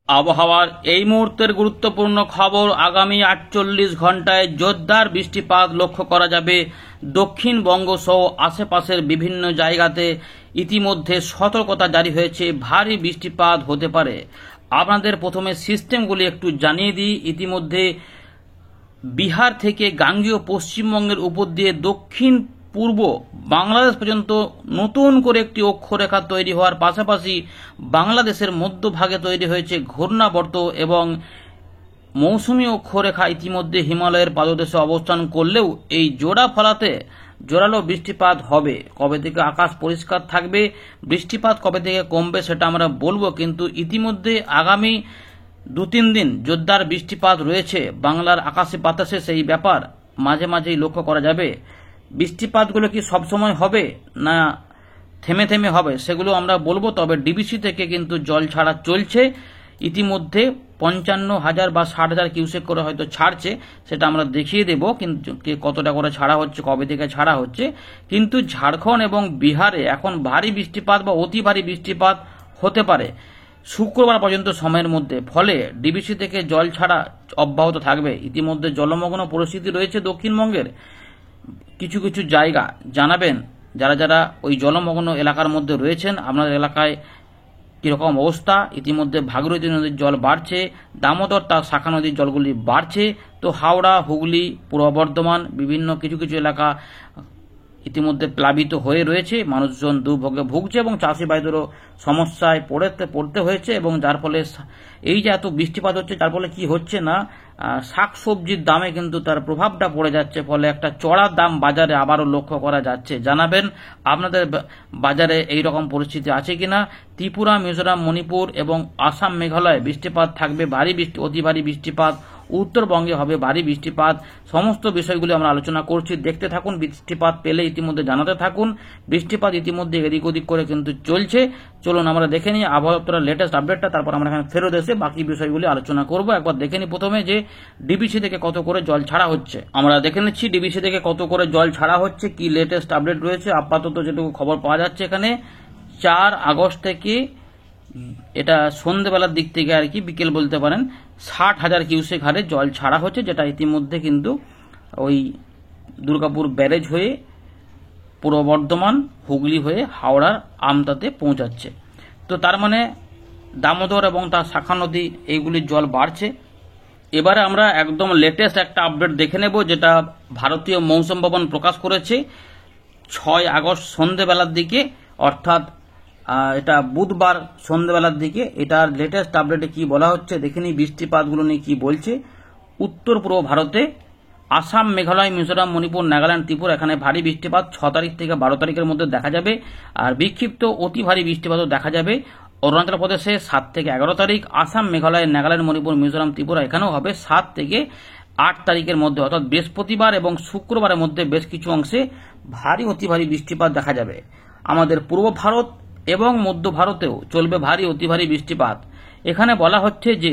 আবহাওয়ার এই মুহূর্তের গুরুত্বপূর্ণ খবর। আগামী 48 ঘন্টায় জোরদার বৃষ্টিপাত লক্ষ্য করা যাবে দক্ষিণবঙ্গ সহ আশেপাশের বিভিন্ন জায়গাতে। ইতিমধ্যে সতর্কতা জারি হয়েছে, ভারী বৃষ্টিপাত হতে পারে। আপনাদের প্রথমে সিস্টেমগুলি একটু জানিয়ে দিই। ইতিমধ্যে বিহার থেকে গাঙ্গেয় পশ্চিমবঙ্গের উপর দিয়ে দক্ষিণ পূর্ব বাংলাদেশ পর্যন্ত নতুন করে একটি অক্ষরেখা তৈরি হওয়ার পাশাপাশি বাংলাদেশের মধ্যভাগে তৈরি হয়েছে ঘূর্ণাবর্ত এবং মৌসুমী অক্ষরেখা ইতিমধ্যে হিমালয়ের পাদদেশে অবস্থান করলেও এই জোড়া ফলাতে জোরালো বৃষ্টিপাত হবে। কবে থেকে আকাশ পরিষ্কার থাকবে, বৃষ্টিপাত কবে থেকে কমবে সেটা আমরা বলবো, কিন্তু ইতিমধ্যে আগামী 2-3 দিন জোরদার বৃষ্টিপাত রয়েছে বাংলার আকাশে বাতাসে। সেই ব্যাপার মাঝে মাঝেই লক্ষ্য করা যাবে। বৃষ্টিপাতগুলো কি সবসময় হবে না থেমে থেমে হবে সেগুলো আমরা বলবো। তবে ডিবিসি থেকে কিন্তু জল ছাড়া চলছে। ইতিমধ্যে 55,000 বা 60,000 কিউসেক করে হয়তো ছাড়ছে, সেটা আমরা দেখিয়ে দেব কিন্তু কতটা করে ছাড়া হচ্ছে, কবে থেকে ছাড়া হচ্ছে। কিন্তু ঝাড়খণ্ড এবং বিহারে এখন ভারী বৃষ্টিপাত বা অতি ভারী বৃষ্টিপাত হতে পারে শুক্রবার পর্যন্ত সময়ের মধ্যে। ফলে ডিবিসি থেকে জল ছাড়া অব্যাহত থাকবে। ইতিমধ্যে জলমগ্ন পরিস্থিতি রয়েছে দক্ষিণবঙ্গের কিছু কিছু জায়গা। জানাবেন যারা যারা ওই জলমগ্ন এলাকার মধ্যে রয়েছেন, আপনাদের এলাকায় কীরকম অবস্থা। ইতিমধ্যে ভাগীরথী নদীর জল বাড়ছে, দামোদর তার শাখা নদীর জলগুলি বাড়ছে। তো হাওড়া, হুগলি, পূর্ব বর্ধমান বিভিন্ন কিছু কিছু এলাকা ইতিমধ্যে প্লাবিত হয়ে রয়েছে। মানুষজন দুর্ভোগে ভুগছে এবং চাষি ভাইদেরও সমস্যায় পড়তে হয়েছে। এবং যার ফলে এই যে এত বৃষ্টিপাত হচ্ছে, যার ফলে কি হচ্ছে না শাকসবজির দামে কিন্তু তার প্রভাবটা পড়ে যাচ্ছে। ফলে একটা চড়া দাম বাজারে আবারও লক্ষ্য করা যাচ্ছে। জানাবেন আপনাদের বাজারে এই রকম পরিস্থিতি আছে কিনা। ত্রিপুরা, মিজোরাম, মণিপুর এবং আসাম, মেঘালয়ে বৃষ্টিপাত থাকবে, ভারী বৃষ্টি, অতি ভারী বৃষ্টিপাত। উত্তরবঙ্গে হবে ভারী বৃষ্টিপাত। সমস্ত বিষয়গুলি আমরা আলোচনা করছি, দেখতে থাকুন। বৃষ্টিপাত পেলে ইতিমধ্যে জানাতে থাকুন। বৃষ্টিপাত ইতিমধ্যে এদিক ওদিক করে কিন্তু চলছে। চলুন আমরা দেখে নিই আবহাওয়া দপ্তরের লেটেস্ট আপডেটটা, তারপর আমরা এখানে ফেরত এসে বাকি বিষয়গুলি আলোচনা করব। একবার দেখে নিই প্রথমে যে ডিবিসি থেকে কত করে জল ছাড়া হচ্ছে। আমরা দেখে নিচ্ছি ডিবিসি থেকে কত করে জল ছাড়া হচ্ছে, কি লেটেস্ট আপডেট রয়েছে। আপাতত যেটুকু খবর পাওয়া যাচ্ছে এখানে 4 আগস্ট থেকে, এটা সন্ধ্যেবেলার দিক থেকে আর কি, বিকেল বলতে পারেন, 60,000 কিউসেক হারে জল ছাড়া হচ্ছে, যেটা ইতিমধ্যে কিন্তু ওই দুর্গাপুর ব্যারেজ হয়ে পূর্ব বর্ধমান, হুগলি হয়ে হাওড়ার আমতাতে পৌঁছাচ্ছে। তো তার মানে দামোদর এবং তার শাখা নদী এইগুলির জল বাড়ছে। এবারে আমরা একদম লেটেস্ট একটা আপডেট দেখে নেব, যেটা ভারতীয় মৌসুম ভবন প্রকাশ করেছে 6 আগস্ট সন্ধ্যেবেলার দিকে, অর্থাৎ এটা বুধবার সন্ধ্যেবেলার দিকে। এটার লেটেস্ট আপডেটে কি বলা হচ্ছে দেখে নিই, বৃষ্টিপাতগুলো নিয়ে কি বলছে। উত্তর পূর্ব ভারতে আসাম, মেঘালয়, মিজোরাম, মণিপুর, নাগাল্যান্ড, ত্রিপুরা এখানে ভারী বৃষ্টিপাত 6 তারিখ থেকে 12 তারিখের মধ্যে দেখা যাবে। আর বিক্ষিপ্ত অতি ভারী বৃষ্টিপাতও দেখা যাবে অরুণাচল প্রদেশে 7 থেকে 11 তারিখ। আসাম, মেঘালয়, নাগাল্যান্ড, মণিপুর, মিজোরাম, ত্রিপুরা এখানেও হবে 7 থেকে 8 তারিখের মধ্যে, অর্থাৎ বৃহস্পতিবার এবং শুক্রবারের মধ্যে বেশ কিছু অংশে ভারী অতি ভারী বৃষ্টিপাত দেখা যাবে। আমাদের পূর্ব ভারত এবং মধ্য ভারতেও চলবে ভারী অতি ভারী বৃষ্টিপাত। এখানে বলা হচ্ছে যে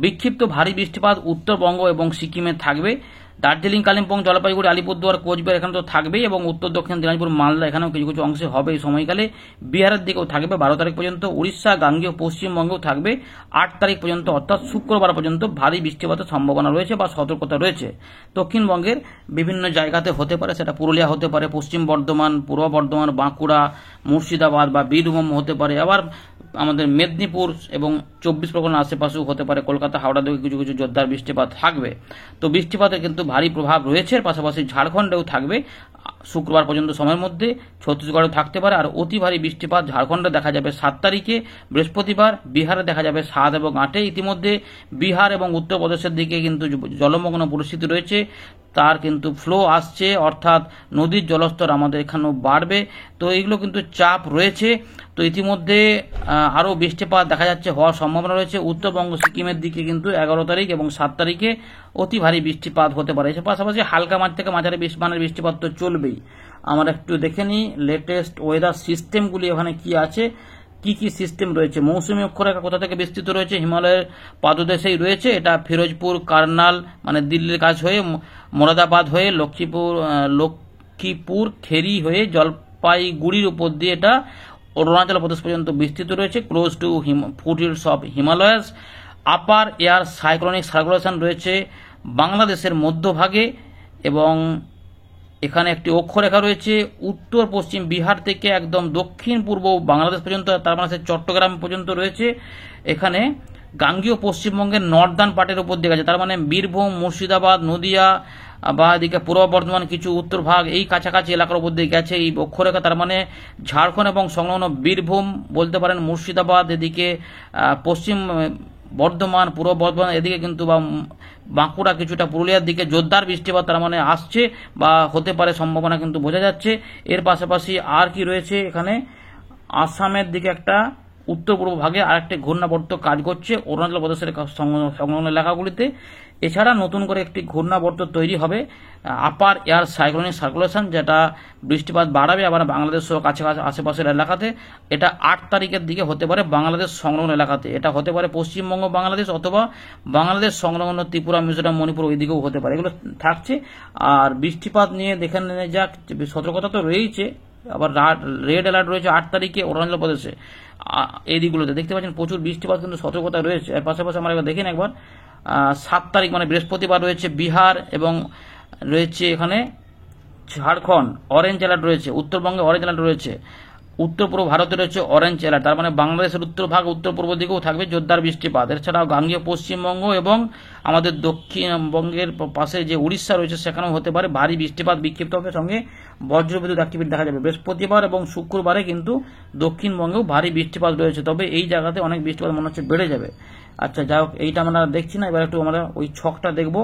বিক্ষিপ্ত ভারী বৃষ্টিপাত উত্তরবঙ্গ এবং সিকিমে থাকবে। দার্জিলিং, কালিম্পং, জলপাইগুড়ি, আলিপুরদুয়ার, কোচবিহার এখানে তো থাকবেই, এবং উত্তর দক্ষিণ দিনাজপুর, মালদা এখানেও কিছু কিছু অংশে হবে এই সময়কালে। বিহারের দিকেও থাকবে 12 তারিখ পর্যন্ত। উড়িষ্যা, গাঙ্গেয় পশ্চিমবঙ্গেও থাকবে 8 তারিখ পর্যন্ত, অর্থাৎ শুক্রবার পর্যন্ত ভারী বৃষ্টিপাতের সম্ভাবনা রয়েছে বা সতর্কতা রয়েছে। দক্ষিণবঙ্গের বিভিন্ন জায়গাতে হতে পারে, সেটা পুরুলিয়া হতে পারে, পশ্চিম বর্ধমান, পূর্ব বর্ধমান, বাঁকুড়া, মুর্শিদাবাদ বা বীরভূম হতে পারে। আবার আমাদের মেদিনীপুর এবং 24 পরগনার আশেপাশেও হতে পারে, কলকাতা, হাওড়া দিকে কিছু কিছু জোরদার বৃষ্টিপাত থাকবে। তো বৃষ্টিপাতের কিন্তু ভারী প্রভাব রয়েছে। পাশাপাশি ঝাড়খণ্ডেও থাকবে শুক্রবার পর্যন্ত সময়ের মধ্যে, ছত্তিশগড়েও থাকতে পারে। আর অতি ভারী বৃষ্টিপাত ঝাড়খণ্ডে দেখা যাবে 7 তারিখে বৃহস্পতিবার, বিহারে দেখা যাবে 7 এবং 8-এ। ইতিমধ্যে বিহার এবং উত্তরপ্রদেশের দিকে কিন্তু জলমগ্ন পরিস্থিতি রয়েছে, তার কিন্তু ফ্লো আসছে, অর্থাৎ নদীর জলস্তর আমাদের এখানেও বাড়বে। তো এইগুলো কিন্তু চাপ রয়েছে। তো ইতিমধ্যে আরও বৃষ্টিপাত দেখা যাচ্ছে হওয়ার সম্ভাবনা রয়েছে। উত্তরবঙ্গ, সিকিমের দিকে কিন্তু 11 তারিখ এবং 7 তারিখে অতি ভারী বৃষ্টিপাত হতে পারে। এর পাশাপাশি হালকা মাঝ থেকে মাঝারি মানের বৃষ্টিপাত তো চলবেই। আমরা একটু দেখে নিই লেটেস্ট ওয়েদার সিস্টেমগুলি ওখানে কি আছে, কি কি সিস্টেম রয়েছে। মৌসুমী অক্ষরেখা কোথা থেকে বিস্তৃত রয়েছে, হিমালয়ের পাদদেশেই রয়েছে। এটা ফিরোজপুর, কার্নাল মানে দিল্লির কাছ হয়ে, মোরাদাবাদ হয়ে, লক্ষ্মীপুর, খেরি হয়ে, জলপাইগুড়ির উপর দিয়ে এটা অরুণাচল প্রদেশ পর্যন্ত বিস্তৃত রয়েছে, close to foothills of Himalayas. Upper air cyclonic circulation রয়েছে বাংলাদেশের মধ্যভাগে, এবং এখানে একটি অক্ষরেখা রয়েছে উত্তর পশ্চিম বিহার থেকে একদম দক্ষিণ পূর্ব বাংলাদেশ পর্যন্ত, তার মানে চট্টগ্রাম পর্যন্ত রয়েছে। এখানে গাঙ্গীয় পশ্চিমবঙ্গের নর্দার্ন পার্টের উপর দিয়ে গেছে, তার মানে বীরভূম, মুর্শিদাবাদ, নদিয়া বা এদিকে পূর্ব বর্ধমান কিছু উত্তর ভাগ এই কাছাকাছি এলাকার উপর দিয়ে গেছে এই অক্ষরেখা। তার মানে ঝাড়খণ্ড এবং সংলগ্ন বীরভূম বলতে পারেন, মুর্শিদাবাদ, এদিকে পশ্চিম বর্ধমান, পূর্ব বর্ধমান এদিকে কিন্তু বা বাঁকুড়া কিছুটা পুরুলিয়ার দিকে জোরদার বৃষ্টিপাত তার মানে আসছে বা হতে পারে, সম্ভাবনা কিন্তু বোঝা যাচ্ছে। এর পাশাপাশি আর কি রয়েছে, এখানে আসামের দিকে একটা উত্তর পূর্ব ভাগে আরেকটি ঘূর্ণাবর্ত কাজ করছে অরুণাচল প্রদেশের সংলগ্ন এলাকাগুলিতে। এছাড়া নতুন করে একটি ঘূর্ণাবর্ত তৈরি হবে আপার এয়ার সাইক্লোনিক সার্কুলেশন, যেটা বৃষ্টিপাত বাড়াবে আবার বাংলাদেশ সহ কাছাকাছি আশেপাশের এলাকাতে। এটা 8 তারিখের দিকে হতে পারে বাংলাদেশ সংলগ্ন এলাকাতে, এটা হতে পারে পশ্চিমবঙ্গ বাংলাদেশ অথবা বাংলাদেশ সংলগ্ন ত্রিপুরা, মিজোরাম, মণিপুর ওই দিকেও হতে পারে, এগুলো থাকছে। আর বৃষ্টিপাত নিয়ে দেখে নেওয়া যাক, সতর্কতা তো রয়েছে, আবার রেড অ্যালার্ট রয়েছে 8 তারিখে অরুণাচল প্রদেশে। এই দিকগুলোতে দেখতে পাচ্ছেন প্রচুর বৃষ্টিপাত কিন্তু সতর্কতা রয়েছে। এর পাশাপাশি আমরা এবার দেখেন একবার 7 তারিখ মানে বৃহস্পতিবার রয়েছে বিহার এবং রয়েছে এখানে ঝাড়খণ্ড অরেঞ্জ অ্যালার্ট রয়েছে, উত্তরবঙ্গে অরেঞ্জ অ্যালার্ট রয়েছে, উত্তর পূর্ব ভারতে রয়েছে অরেঞ্জ অ্যালার্ট, তার মানে বাংলাদেশের উত্তর ভাগ উত্তর পূর্ব দিকেও থাকবে জোরদার বৃষ্টিপাত। এছাড়াও গাঙ্গেয় পশ্চিমবঙ্গ এবং আমাদের দক্ষিণবঙ্গের পাশে যে উড়িষ্যা রয়েছে সেখানেও হতে পারে ভারী বৃষ্টিপাত, বিক্ষিপ্ত হবে, সঙ্গে বজ্রবিদ্যুৎ অ্যাক্টিভিটি দেখা যাবে। বৃহস্পতিবার এবং শুক্রবারে কিন্তু দক্ষিণবঙ্গেও ভারী বৃষ্টিপাত রয়েছে, তবে এই জায়গাতে অনেক বৃষ্টিপাত মনে হচ্ছে বেড়ে যাবে। আচ্ছা যাই হোক, এইটা আমরা দেখছি না, এবার একটু আমরা ওই ছকটা দেখব,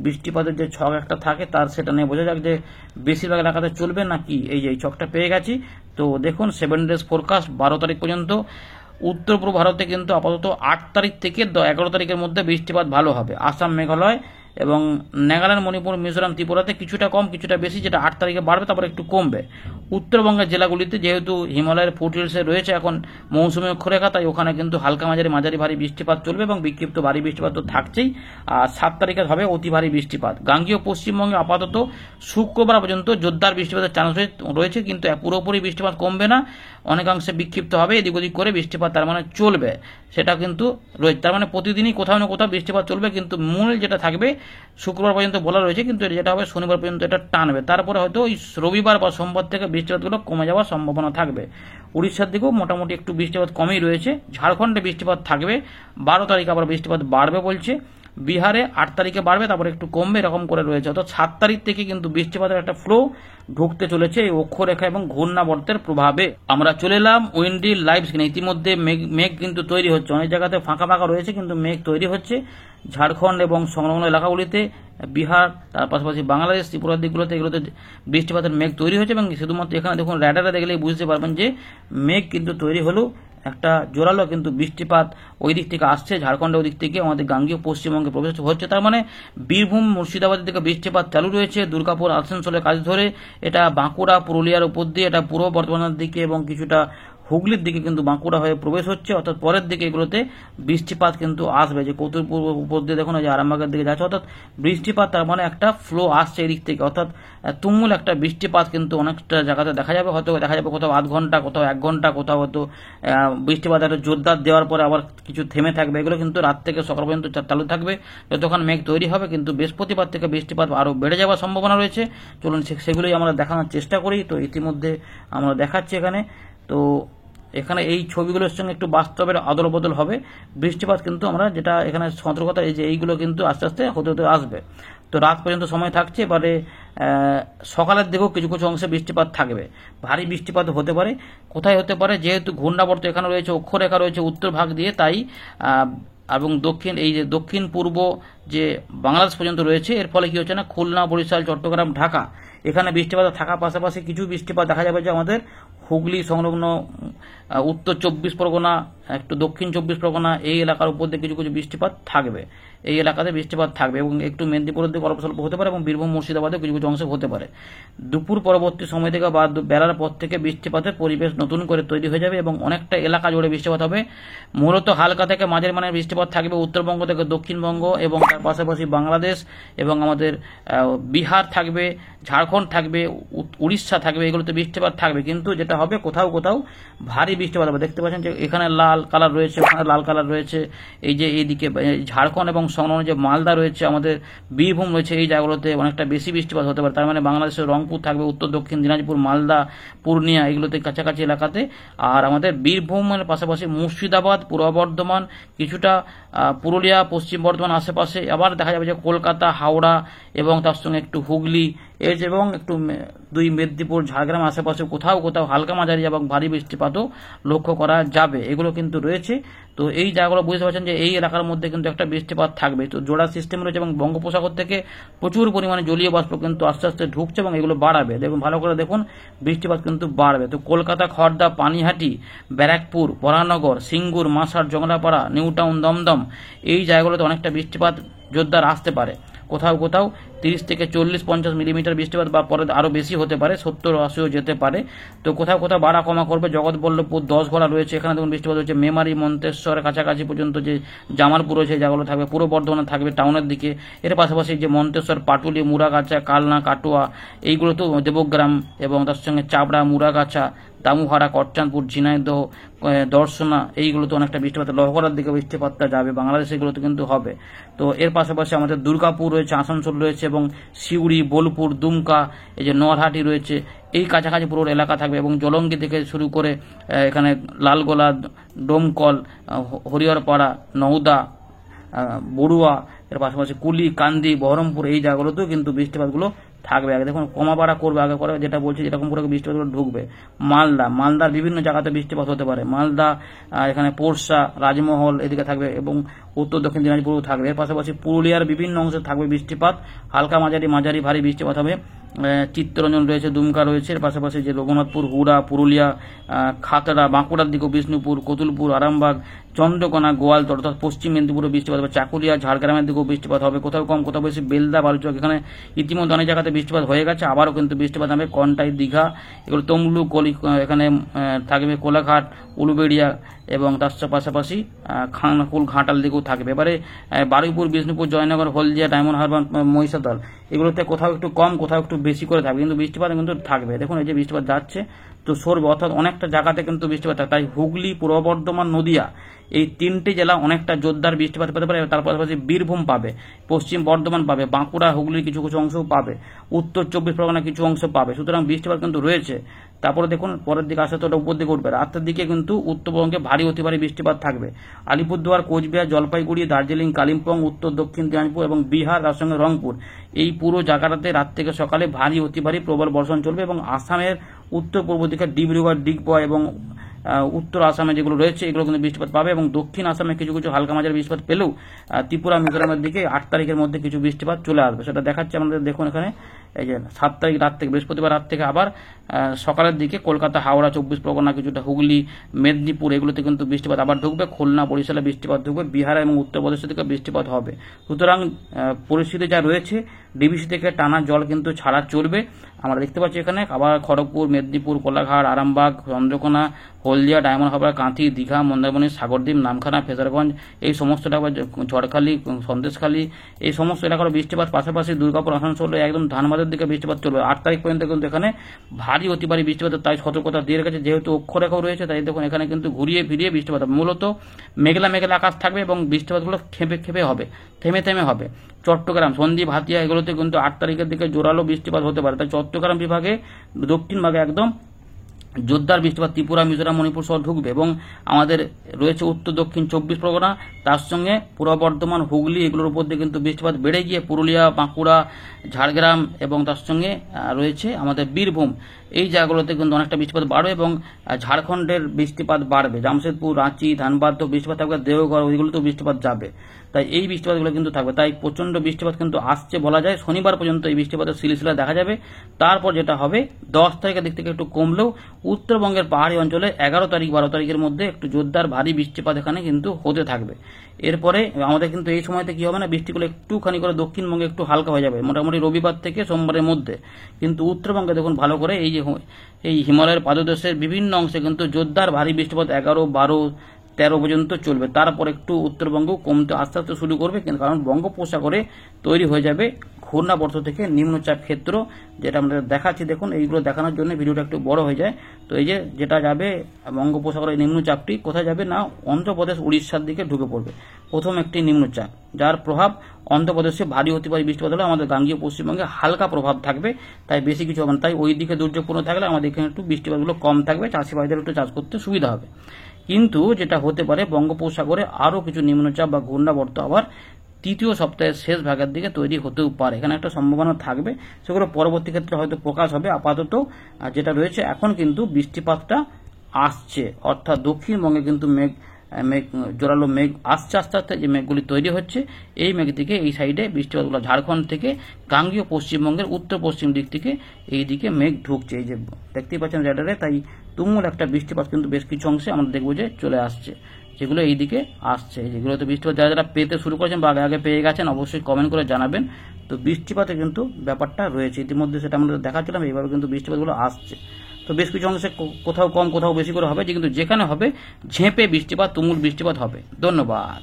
বৃষ্টিপাতের যে ছক একটা থাকে তার সেটা নিয়ে বোঝা যাক যে বেশিরভাগ এলাকাতে চলবে নাকি। এই যে এই ছকটা পেয়ে গেছি, তো দেখুন 7 ডেজ ফোরকাস্ট 12 তারিখ পর্যন্ত উত্তর পূর্ব ভারতে কিন্তু আপাতত 8 তারিখ থেকে 11 তারিখের মধ্যে বৃষ্টিপাত ভালো হবে। আসাম, মেঘালয় এবং নাগাল্যান্ড, মণিপুর, মিজোরাম, ত্রিপুরাতে কিছুটা কম কিছুটা বেশি, যেটা 8 তারিখে বাড়বে তারপর একটু কমবে। উত্তরবঙ্গের জেলাগুলিতে যেহেতু হিমালয়ের ফুটহিলসে রয়েছে এখন মৌসুমী অক্ষরেখা, তাই ওখানে কিন্তু হালকা মাঝারি ভারী বৃষ্টিপাত চলবে এবং বিক্ষিপ্ত ভারী বৃষ্টিপাত তো থাকছেই। আর 7 তারিখে হবে অতি ভারী বৃষ্টিপাত। গাঙ্গীয় পশ্চিমবঙ্গে আপাতত শুক্রবার পর্যন্ত জোরদার বৃষ্টিপাতের চান্স রয়েছে, কিন্তু পুরোপুরি বৃষ্টিপাত কমবে না, অনেকাংশে বিক্ষিপ্ত হবে, এদিক ওদিক করে বৃষ্টিপাত তার মানে চলবে, সেটা কিন্তু রয়েছে। তার মানে প্রতিদিনই কোথাও না কোথাও বৃষ্টিপাত চলবে, কিন্তু মূল যেটা থাকবে শুক্রবার পর্যন্ত বলা রয়েছে, কিন্তু যেটা হবে শনিবার পর্যন্ত এটা টানবে, তারপরে হয়তো ওই রবিবার বা সোমবার থেকে বৃষ্টিপাতগুলো কমে যাওয়ার সম্ভাবনা থাকবে। উড়িষ্যার দিকেও মোটামুটি একটু বৃষ্টিপাত কমই রয়েছে, ঝাড়খণ্ডে বৃষ্টিপাত থাকবে, 12 তারিখে আবার বৃষ্টিপাত বাড়বে বলছে, বিহারে 8 তারিখে বাড়বে তারপরে একটু কমবে, এরকম করে রয়েছে। অর্থাৎ 7 তারিখ থেকে কিন্তু বৃষ্টিপাতের একটা ফ্লো ঢুকতে চলেছে এই অক্ষরেখা এবং ঘূর্ণাবর্তের প্রভাবে। আমরা চলে এলাম উইন্ডি লাইভ স্ক্রিনে। ইতিমধ্যে মেঘ কিন্তু তৈরি হচ্ছে, অনেক জায়গাতে ফাঁকা ফাঁকা রয়েছে কিন্তু মেঘ তৈরি হচ্ছে ঝাড়খণ্ড এবং সংলগ্ন এলাকাগুলিতে, বিহার, তার পাশাপাশি বাংলাদেশ, ত্রিপুরার দিকগুলোতে এগুলোতে বৃষ্টিপাতের মেঘ তৈরি হয়েছে। এবং শুধুমাত্র এখানে দেখুন র্যাডারে দেখলেই বুঝতে পারবেন যে মেঘ কিন্তু তৈরি হলেও একটা জোরালো কিন্তু বৃষ্টিপাত ওই দিক থেকে আসছে, ঝাড়খণ্ডের ওই দিক থেকে আমাদের গাঙ্গীয় পশ্চিমবঙ্গে প্রবেশ হচ্ছে। তার মানে বীরভূম, মুর্শিদাবাদের দিকে বৃষ্টিপাত চালু রয়েছে, দুর্গাপুর, আসানসোলের কাজ ধরে এটা বাঁকুড়া, পুরুলিয়ার উপর দিয়ে এটা পূর্ব বর্ধমানের দিকে এবং কিছুটা হুগলির দিকে কিন্তু বাঁকুড়া হয়ে প্রবেশ হচ্ছে। অর্থাৎ পরের দিকে এগুলোতে বৃষ্টিপাত কিন্তু আসবে, যে কতুলপুর উপর দিয়ে দেখুন যে আরামবাগের দিকে যাচ্ছে, অর্থাৎ বৃষ্টিপাত তার মানে একটা ফ্লো আসছে এদিক থেকে, অর্থাৎ তুমুল একটা বৃষ্টিপাত কিন্তু অনেকটা জায়গাতে দেখা যাবে। হয়তো দেখা যাবে কোথাও আধ ঘন্টা, কোথাও 1 ঘন্টা, কোথাও হয়তো বৃষ্টিপাত একটা জোরদার দেওয়ার পরে আবার কিছু থেমে থাকবে, এগুলো কিন্তু রাত থেকে সকাল পর্যন্ত চালু থাকবে যতক্ষণ মেঘ তৈরি হবে। কিন্তু বৃহস্পতিবার থেকে বৃষ্টিপাত আরও বেড়ে যাওয়ার সম্ভাবনা রয়েছে। চলুন সেগুলোই আমরা দেখানোর চেষ্টা করি। তো ইতিমধ্যে আমরা দেখাচ্ছি এখানে, তো এখানে এই ছবিগুলোর সঙ্গে একটু বাস্তবের আদল বদল হবে। বৃষ্টিপাত কিন্তু আমরা যেটা এখানে সতর্কতা, এই যে এইগুলো কিন্তু আস্তে আস্তে হতে হতে আসবে। তো রাত পর্যন্ত সময় থাকছে, এবারে সকালের দিকেও কিছু কিছু অংশে বৃষ্টিপাত থাকবে, ভারী বৃষ্টিপাত হতে পারে। কোথায় হতে পারে, যেহেতু ঘূর্ণাবর্ত এখানে রয়েছে, অক্ষরেখা রয়েছে উত্তর ভাগ দিয়ে, তাই এবং এই যে দক্ষিণ পূর্ব যে বাংলাদেশ পর্যন্ত রয়েছে, এর ফলে কি হচ্ছে না, খুলনা, বরিশাল, চট্টগ্রাম, ঢাকা এখানে বৃষ্টিপাত থাকার পাশাপাশি কিছু বৃষ্টিপাত দেখা যাবে যে আমাদের হুগলি সংলগ্ন উত্তর 24 পরগনা, একটু দক্ষিণ 24 পরগনা এই এলাকার উপর দিয়ে কিছু কিছু বৃষ্টিপাত থাকবে, এই এলাকাতে বৃষ্টিপাত থাকবে এবং একটু মেদিনীপুরের দিকে অল্প স্বল্প হতে পারে এবং বীরভূম, মুর্শিদাবাদে কিছু কিছু অংশে হতে পারে। দুপুর পরবর্তী সময় থেকে বা বেলার পর থেকে বৃষ্টিপাতের পরিবেশ নতুন করে তৈরি হয়ে যাবে এবং অনেকটা এলাকা জুড়ে বৃষ্টিপাত হবে। মূলত হালকা থেকে মাঝারি মানের বৃষ্টিপাত থাকবে উত্তরবঙ্গ থেকে দক্ষিণবঙ্গ এবং তার পাশাপাশি বাংলাদেশ এবং আমাদের বিহার থাকবে, ঝাড়খণ্ড ঝাড়খণ্ড থাকবে, উড়িষ্যা থাকবে, এগুলোতে বৃষ্টিপাত থাকবে, কিন্তু যেটা হবে কোথাও কোথাও ভারী বৃষ্টিপাত হবে। দেখতে পাচ্ছেন যে এখানে লাল কালার রয়েছে, ওখানে লাল কালার রয়েছে, এই যে এইদিকে ঝাড়খণ্ড এবং সংলগ্ন যে মালদা রয়েছে, আমাদের বীরভূম রয়েছে, এই জায়গাগুলোতে অনেকটা বেশি বৃষ্টিপাত হতে পারে। তার মানে বাংলাদেশের রংপুর থাকবে, উত্তর দক্ষিণ দিনাজপুর, মালদা, পূর্ণিয়া, এগুলোতে কাছাকাছি এলাকাতে। আর আমাদের বীরভূমের পাশাপাশি মুর্শিদাবাদ, পূর্ব বর্ধমান, কিছুটা পুরুলিয়া, পশ্চিম বর্ধমান আশেপাশে, আবার দেখা যাবে যে কলকাতা, হাওড়া এবং তার সঙ্গে একটু হুগলি এবং একটু দুই মেদিনীপুর, ঝাড়গ্রাম আশেপাশে কোথাও কোথাও হালকা মাঝারি এবং ভারী বৃষ্টিপাতও লক্ষ্য করা যাবে। এগুলো কিন্তু রয়েছে। তো এই জায়গাগুলো বুঝতে পারছেন যে এই এলাকার মধ্যে কিন্তু একটা বৃষ্টিপাত থাকবে। তো জোড়া সিস্টেম রয়েছে এবং বঙ্গোপসাগর থেকে প্রচুর পরিমাণে জলীয় বাষ্প কিন্তু আস্তে আস্তে ঢুকছে এবং এগুলো বাড়াবে। দেখুন, ভালো করে দেখুন, বৃষ্টিপাত কিন্তু বাড়বে। তো কলকাতা, খড়দা, পানিহাটি, ব্যারাকপুর, বরানগর, সিঙ্গুর, মাসার, জংলাপাড়া, নিউ টাউন, দমদম, এই জায়গাগুলোতে অনেকটা বৃষ্টিপাত জোরদার আসতে পারে। কোথাও কোথাও 30 থেকে 40-50 মিলিমিটার বৃষ্টিপাত বা পরে আরও বেশি হতে পারে, 70-80ও যেতে পারে। তো কোথাও কোথাও বাড়া কমা করবে। জগৎবল্লভপুর, 10 ঘোড়া রয়েছে, এখানে দেখুন বৃষ্টিপাত হচ্ছে। মেমারি, মন্তেশ্বর কাছাকাছি পর্যন্ত যে জামালপুর রয়েছে, জায়গাগুলো থাকবে। পূর্ব বর্ধমানে থাকবে টাউনের দিকে। এর পাশাপাশি যে মন্তেশ্বর, পাটুলি, মুরাগাছা, কালনা, কাটোয়া, এইগুলোতেও, দেবগ্রাম এবং তার সঙ্গে চাবড়া, মুরাগাছা, দামুহারা, করচাঁদপুর, ঝিনাইদহ, দর্শনা, এইগুলোতে অনেকটা বৃষ্টিপাত, লহগড়ার দিকে বৃষ্টিপাতটা যাবে। বাংলাদেশ এগুলোতে কিন্তু হবে। তো এর পাশাপাশি আমাদের দুর্গাপুর রয়েছে, আসানসোল রয়েছে এবং সিউড়ি, বোলপুর, দুমকা, এই যে নরহাটি রয়েছে, এই কাছাকাছি পুরো এলাকা থাকবে। এবং জলঙ্গি থেকে শুরু করে এখানে লালগোলা, ডোমকল, হরিহরপাড়া, নওদা, বড়ুয়া, এর পাশাপাশি কুলি, কান্দি, বহরমপুর, এই জায়গাগুলোতেও কিন্তু বৃষ্টিপাতগুলো থাকবে। আগে দেখুন কমা বাড়া করবে, আগে করে যেটা বলছি যেরকম করে বৃষ্টিপাতগুলো ঢুকবে। মালদার বিভিন্ন জায়গাতে বৃষ্টিপাত হতে পারে। মালদা, এখানে পোরশা, রাজমহল, এদিকে থাকবে এবং উত্তর দক্ষিণ দিনাজপুরও থাকবে। এর পাশাপাশি পুরুলিয়ার বিভিন্ন অংশে থাকবে বৃষ্টিপাত, হালকা মাঝারি ভারী বৃষ্টিপাত হবে। চিত্তরঞ্জন রয়েছে, দুমকা রয়েছে, এর পাশাপাশি যে রঘুনাথপুর, হুড়া, পুরুলিয়া, খাতড়া, বাঁকুড়ার দিকেও বিষ্ণুপুর, কতুলপুর, আরামবাগ, চন্দ্রকোনা, গোয়ালতোড় অর্থাৎ পশ্চিম মেদিনীপুরে বৃষ্টিপাত হবে। চাকুলিয়া, ঝাড়গ্রামের দিকেও বৃষ্টিপাত হবে, কোথাও কম কোথাও বেশি। বেলদা, বালুচক, এখানে ইতিমধ্যে অনেক জায়গাতে বৃষ্টিপাত হয়ে গেছে, আবারও কিন্তু বৃষ্টিপাত হবে। কন্টাই, দীঘা, এগুলো তমলু, এখানে থাকবে কোলাঘাট, উলুবেড়িয়া এবং তার পাশাপাশি খানাকুল, ঘাটাল দিকেও থাকবে। এবারে বারুইপুর, বিষ্ণুপুর, জয়নগর, হলদিয়া, ডায়মন্ড হারবার, মহিষাদল, এগুলোতে কোথাও একটু কম কোথাও একটু বেশি করে থাকবে, কিন্তু বৃষ্টিপাত কিন্তু থাকবে। দেখুন এই যে বৃষ্টিপাত যাচ্ছে তো সরবে, অর্থাৎ অনেকটা জায়গাতে কিন্তু বৃষ্টিপাত থাকে। তাই হুগলি, পূর্ব বর্ধমান, নদিয়া, এই তিনটি জেলা অনেকটা জোরদার বৃষ্টিপাত পেতে পারে। তার পাশাপাশি বীরভূম পাবে, পশ্চিম বর্ধমান পাবে, বাঁকুড়া, হুগলির কিছু কিছু অংশও পাবে, উত্তর 24 পরগনা কিছু অংশ পাবে। সুতরাং বৃষ্টিপাত কিন্তু রয়েছে। তারপরে দেখুন পরের দিকে আসতে ওটা উপর দিকে উঠবে, রাতের দিকে কিন্তু উত্তরবঙ্গে ভারী অতি ভারী বৃষ্টিপাত থাকবে। আলিপুরদুয়ার, কোচবিহার, জলপাইগুড়ি, দার্জিলিং, কালিম্পং, উত্তর দক্ষিণ দিনাজপুর এবং বিহার, তার সঙ্গে রংপুর, এই পুরো জায়গাটাতে রাত থেকে সকালে ভারী অতি ভারী প্রবল বর্ষণ চলবে। এবং আসামের উত্তর পূর্ব দিকে ডিব্রুগড়, ডিগবয় এবং উত্তর আসামে যেগুলো রয়েছে এগুলো কিন্তু বৃষ্টিপাত পাবে। এবং দক্ষিণ আসামে কিছু কিছু হালকা মাঝারি বৃষ্টিপাত পেলেও ত্রিপুরা, মিজোরামের দিকে 8 তারিখের মধ্যে কিছু বৃষ্টিপাত চলে আসবে। সেটা দেখাচ্ছে আমাদের, দেখুন এখানে এই যে 7 তারিখ রাত থেকে, বৃহস্পতিবার রাত থেকে আবার সকালের দিকে কলকাতা, হাওড়া, 24 পরগনা, কিছুটা হুগলি, মেদিনীপুর, এগুলোতে কিন্তু বৃষ্টিপাত আবার ঢুকবে। খুলনা, বরিশালে বৃষ্টিপাত ঢুকবে। বিহার এবং উত্তরপ্রদেশের দিকে বৃষ্টিপাত হবে। সুতরাং পরিস্থিতি যা রয়েছে, ডিবিসি থেকে টানা জল কিন্তু ছাড়া চলবে। আমরা দেখতে পাচ্ছি এখানে আবার খড়গপুর, মেদিনীপুর, কোলাঘাট, আরামবাগ, চন্দ্রকোনা, হলদিয়া, ডায়মন্ড হারবার, কাঁথি, দীঘা, মন্দারমণি, সাগরদ্বীপ, নামখানা, ফেজারগঞ্জ, এই সমস্ত এলাকা, ঝড়খালি, সন্দেশখালী, এই সমস্ত এলাকার বৃষ্টিপাত, পাশাপাশি দুর্গাপুর, আসানসোল, একদম ধানবাদের দিকে বৃষ্টিপাত চলবে। 8 তারিখ পর্যন্ত কিন্তু এখানে ভারী অতি ভারী বৃষ্টিপাত, তাই সতর্কতা দিয়ে রেখেছে। যেহেতু অক্ষরেখাও রয়েছে তাই দেখুন এখানে কিন্তু ঘুরিয়ে ফিরিয়ে বৃষ্টিপাত হবে। মূলত মেঘলা মেঘলা আকাশ থাকবে এবং বৃষ্টিপাতগুলো খেপে হবে, থেমে হবে। চট্টগ্রাম, সন্দ্বীপ, হাতিয়া, এগুলোতে কিন্তু 8 তারিখের দিকে জোরালো বৃষ্টিপাত হতে পারে। তাই চট্টগ্রাম বিভাগে দক্ষিণ ভাগে একদম জোরদার বৃষ্টিপাত ত্রিপুরা, মিজোরাম, মণিপুর সহ ঢুকবে। এবং আমাদের রয়েছে উত্তর দক্ষিণ 24 পরগনা, তার সঙ্গে পূর্ব বর্ধমান, হুগলি, এগুলোর উপর দিয়ে কিন্তু বৃষ্টিপাত বেড়ে গিয়ে পুরুলিয়া, বাঁকুড়া, ঝাড়গ্রাম এবং তার সঙ্গে রয়েছে আমাদের বীরভূম, এই জায়গাগুলোতে কিন্তু অনেকটা বৃষ্টিপাত বাড়বে। এবং ঝাড়খণ্ডের বৃষ্টিপাত বাড়বে, জামশেদপুর, রাঁচি, ধানবাদ তো বৃষ্টিপাত থাকবে, দেওঘর, ওইগুলোতেও বৃষ্টিপাত যাবে। তাই এই বৃষ্টিপাতগুলো কিন্তু থাকবে। তাই প্রচণ্ড বৃষ্টিপাত কিন্তু আসছে বলা যায়। শনিবার পর্যন্ত এই বৃষ্টিপাতের সিলসিলা দেখা যাবে। তারপর যেটা হবে 10 তারিখের দিক থেকে একটু কমলেও উত্তরবঙ্গের পাহাড়ি অঞ্চলে 11 তারিখ 12 তারিখের মধ্যে একটু জোরদার ভারী বৃষ্টিপাত এখানে কিন্তু হতে থাকবে। এরপরে আমাদের কিন্তু এই সময়তে কি হবে না, বৃষ্টিগুলো একটুখানি করে দক্ষিণবঙ্গে একটু হালকা হয়ে যাবে মোটামুটি রবিবার থেকে সোমবারের মধ্যে। কিন্তু উত্তরবঙ্গে দেখুন ভালো করে এই হিমালয়ের পাদদেশের বিভিন্ন অংশে কিন্তু জোরদার ভারী বৃষ্টিপাত 11, 12, 13 পর্যন্ত চলবে। তারপর একটু উত্তরবঙ্গ কমতে আস্তে আস্তে শুরু করবে, কারণ বঙ্গোপসাগরে তৈরি হয়ে যাবে ঘূর্ণাবর্ত থেকে নিম্নচাপ ক্ষেত্র, যেটা আমরা দেখাচ্ছি। দেখুন এইগুলো দেখানোর জন্য ভিডিওটা একটু বড় হয়ে যায়। তো এই যে যেটা যাবে বঙ্গোপসাগরের নিম্নচাপটি কোথায় যাবে না অন্ধ্রপ্রদেশ উড়িষ্যার দিকে ঢুকে পড়বে। প্রথম একটি নিম্নচাপ, যার প্রভাব অন্ধ্রপ্রদেশে ভারী অতি ভারী বৃষ্টিপাত হলে আমাদের গাঙ্গীয় পশ্চিমবঙ্গে হালকা প্রভাব থাকবে, তাই বেশি কিছু হবে না। তাই ওই দিকে দুর্যোগপূর্ণ থাকলে আমাদের এখানে একটু বৃষ্টিপাতগুলো কম থাকবে, চাষিভাইদের একটু চাষ করতে সুবিধা হবে। কিন্তু যেটা হতে পারে বঙ্গোপসাগরে আরও কিছু নিম্নচাপ বা ঘূর্ণাবর্ত আবার তৃতীয় সপ্তাহের শেষ ভাগের দিকে তৈরি হতেও পারে, এখানে একটা সম্ভাবনা থাকবে। সেগুলো পরবর্তী ক্ষেত্রে হয়তো প্রকাশ হবে। আপাতত যেটা রয়েছে এখন কিন্তু বৃষ্টিপাতটা আসছে, অর্থাৎ দক্ষিণবঙ্গে কিন্তু মেঘ জোরালো মেঘ আসছে। আস্তে আস্তে যে মেঘগুলি তৈরি হচ্ছে, এই মেঘ থেকে এই সাইডে বৃষ্টিপাতগুলো ঝাড়খণ্ড থেকে গাঙ্গীয় পশ্চিমবঙ্গের উত্তর পশ্চিম দিক থেকে এই দিকে মেঘ ঢুকছে, এই যে দেখতেই পাচ্ছেন রেডারে। তাই তুমুল একটা বৃষ্টিপাত কিন্তু বেশ কিছু অংশে আমরা দেখবো যে চলে আসছে, যেগুলো এই দিকে আসছে। যেগুলোতে বৃষ্টিপাত যারা যারা পেতে শুরু করেছেন বা আগে আগে পেয়ে গেছেন অবশ্যই কমেন্ট করে জানাবেন। তো বৃষ্টিপাতে কিন্তু ব্যাপারটা রয়েছে ইতিমধ্যে, সেটা আমরা দেখাচ্ছিলাম। এইভাবে কিন্তু বৃষ্টিপাতগুলো আসছে। তো বেশ কিছু অংশে কোথাও কম কোথাও বেশি করে হবে, কিন্তু যেখানে হবে ঝেঁপে বৃষ্টিপাত, তুমুল বৃষ্টিপাত হবে। ধন্যবাদ।